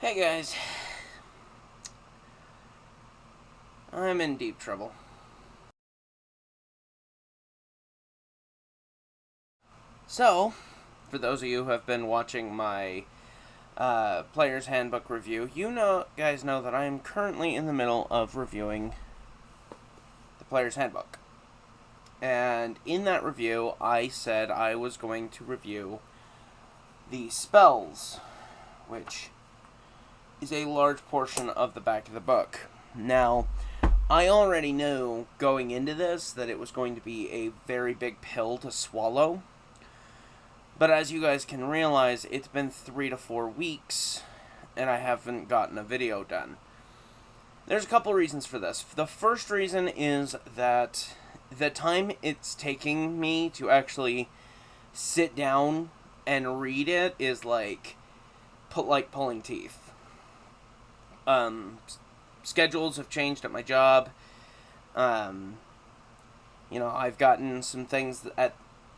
Hey guys, I'm in deep trouble. So, for those of you who have been watching my Player's Handbook review, guys know that I am currently in the middle of reviewing the Player's Handbook. And in that review, I said I was going to review the spells, which is a large portion of the back of the book. Now, I already knew going into this that it was going to be a very big pill to swallow. But as you guys can realize, it's been 3 to 4 weeks, and I haven't gotten a video done. There's a couple reasons for this. The first reason is that the time it's taking me to actually sit down and read it is like pulling teeth. Schedules have changed at my job. I've gotten some things at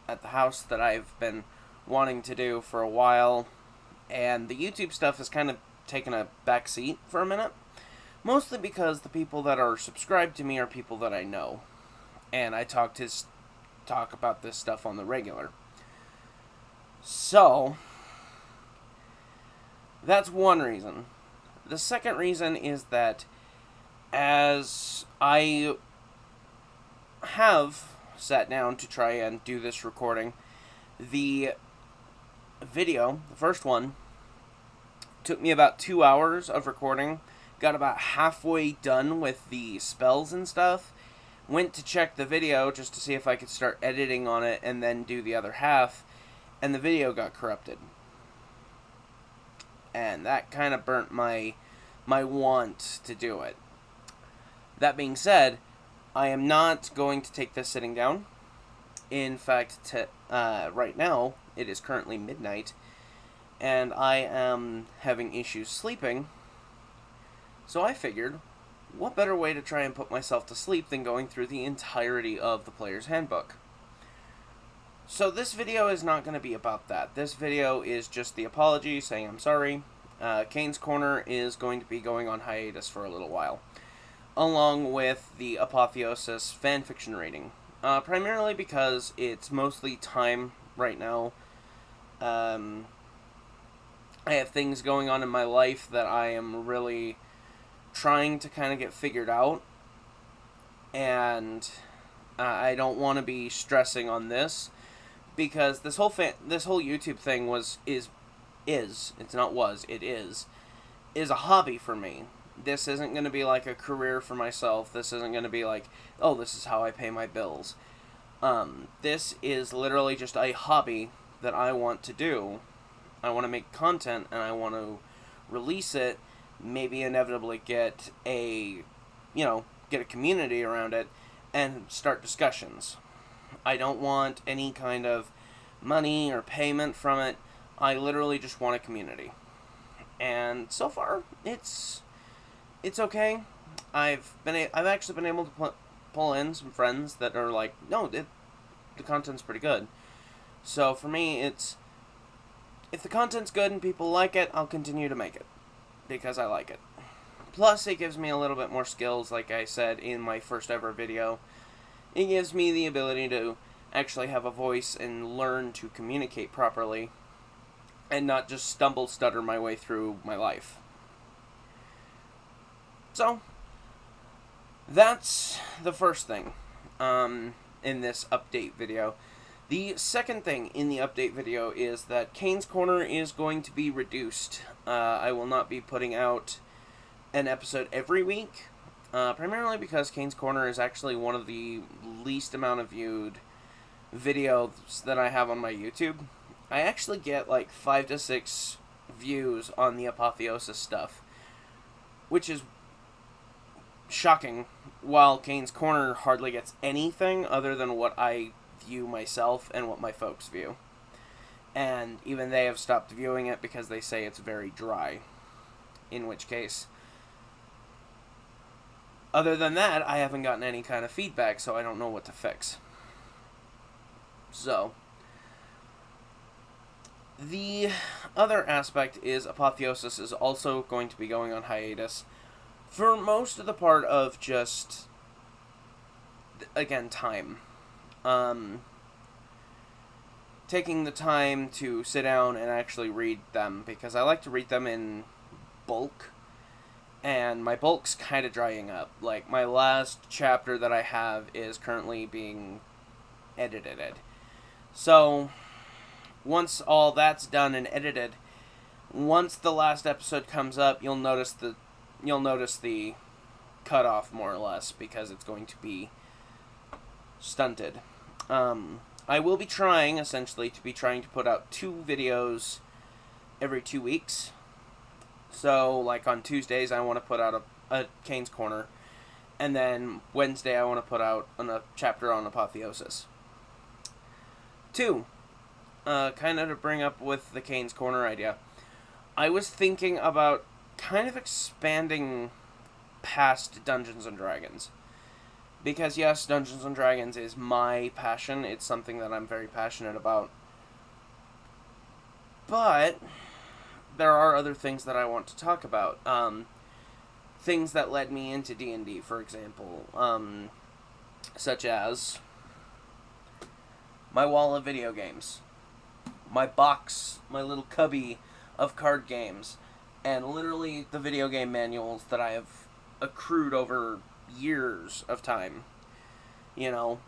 the house that I've been wanting to do for a while, and the YouTube stuff has kind of taken a back seat for a minute, mostly because the people that are subscribed to me are people that I know, and I talk about this stuff on the regular. So that's one reason. The second reason is that as I have sat down to try and do this recording, the video, the first one, took me about 2 hours of recording, got about halfway done with the spells and stuff, went to check the video just to see if I could start editing on it and then do the other half, and the video got corrupted. And that kind of burnt my want to do it. That being said, I am not going to take this sitting down. In fact, right now, it is currently midnight, and I am having issues sleeping. So I figured, what better way to try and put myself to sleep than going through the entirety of the Player's Handbook? So this video is not going to be about that. This video is just the apology, saying I'm sorry. Kains Corner is going to be going on hiatus for a little while, along with the Apotheosis fanfiction reading. Primarily because it's mostly time right now. I have things going on in my life that I am really trying to kind of get figured out, and I don't want to be stressing on this, because this whole YouTube thing is a hobby for me. This isn't going to be like a career for myself. This isn't going to be like, oh, this is how I pay my bills. This is literally just a hobby that I want to do. I want to make content, and I want to release it, maybe inevitably get a community around it, and start discussions. I don't want any kind of money or payment from it. I literally just want a community. And so far, it's okay. I've actually been able to pull in some friends that are like, no, the content's pretty good. So for me, if the content's good and people like it, I'll continue to make it, because I like it. Plus, it gives me a little bit more skills, like I said in my first ever video. It gives me the ability to actually have a voice and learn to communicate properly, and not just stutter my way through my life. So, that's the first thing in this update video. The second thing in the update video is that Kains Corner is going to be reduced. I will not be putting out an episode every week, primarily because Kains Corner is actually one of the least amount of viewed videos that I have on my YouTube. I actually get like 5 to 6 views on the Apotheosis stuff, which is shocking, while Kains Corner hardly gets anything other than what I view myself and what my folks view. And even they have stopped viewing it because they say it's very dry. In which case, other than that, I haven't gotten any kind of feedback, so I don't know what to fix. So, The other aspect is Apotheosis is also going to be going on hiatus for most of the part of just, again, time. Taking the time to sit down and actually read them, because I like to read them in bulk, and my bulk's kind of drying up. Like, my last chapter that I have is currently being edited. So, once all that's done and edited, once the last episode comes up, you'll notice the cutoff, more or less, because it's going to be stunted. I will be trying to put out 2 videos every 2 weeks. So, like, on Tuesdays, I want to put out a Kains Corner. And then Wednesday, I want to put out a chapter on Apotheosis. 2. Kind of to bring up with the Kains Corner idea. I was thinking about kind of expanding past Dungeons & Dragons. Because, yes, Dungeons & Dragons is my passion. It's something that I'm very passionate about. But there are other things that I want to talk about. Things that led me into D&D, for example. Such as my wall of video games. My box, my little cubby of card games. And literally the video game manuals that I have accrued over years of time. You know,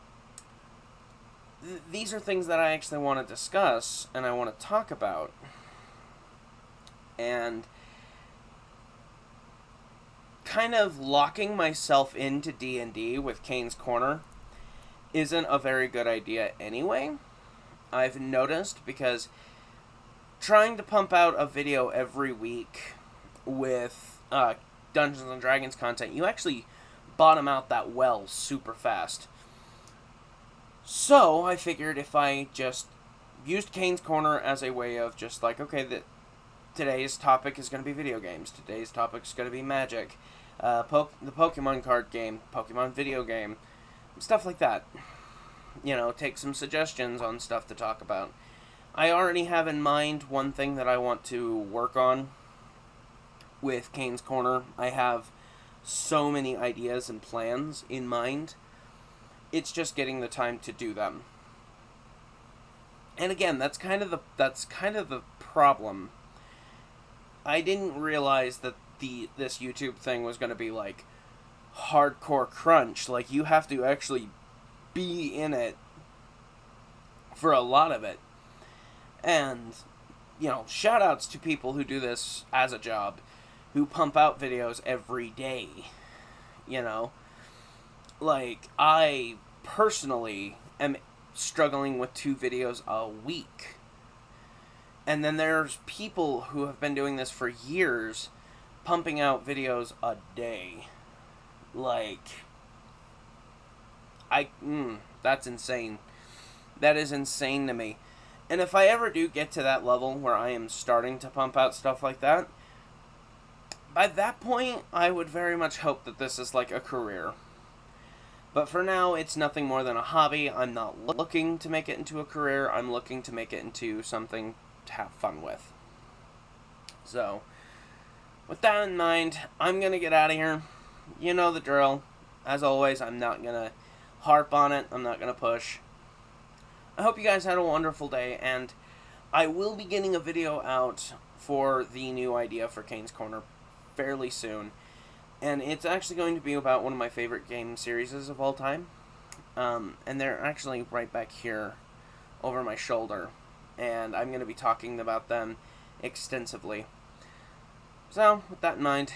these are things that I actually want to discuss and I want to talk about. And kind of locking myself into D&D with Kains Corner isn't a very good idea anyway. I've noticed, because trying to pump out a video every week with Dungeons & Dragons content, you actually bottom out that well super fast. So I figured if I just used Kains Corner as a way of just like, okay, today's topic is going to be video games, today's topic is going to be Magic, the Pokemon card game, Pokemon video game, stuff like that. You know, take some suggestions on stuff to talk about. I already have in mind one thing that I want to work on with Kains Corner. I have so many ideas and plans in mind. It's just getting the time to do them. And again, that's kind of the problem. I didn't realize that this YouTube thing was going to be like hardcore crunch. Like, you have to actually be in it for a lot of it. And, you know, shout outs to people who do this as a job, who pump out videos every day. You know, like, I personally am struggling with 2 videos a week. And then there's people who have been doing this for years, pumping out videos a day. Like, that's insane. That is insane to me. And if I ever do get to that level where I am starting to pump out stuff like that, by that point, I would very much hope that this is like a career. But for now, it's nothing more than a hobby. I'm not looking to make it into a career. I'm looking to make it into something to have fun with. So, with that in mind, I'm going to get out of here. You know the drill. As always, I'm not going to harp on it. I'm not going to push. I hope you guys had a wonderful day, and I will be getting a video out for the new idea for Kains Corner fairly soon. And it's actually going to be about one of my favorite game series of all time. And they're actually right back here over my shoulder. And I'm going to be talking about them extensively. So, with that in mind,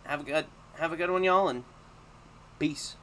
have a good one, y'all, and peace.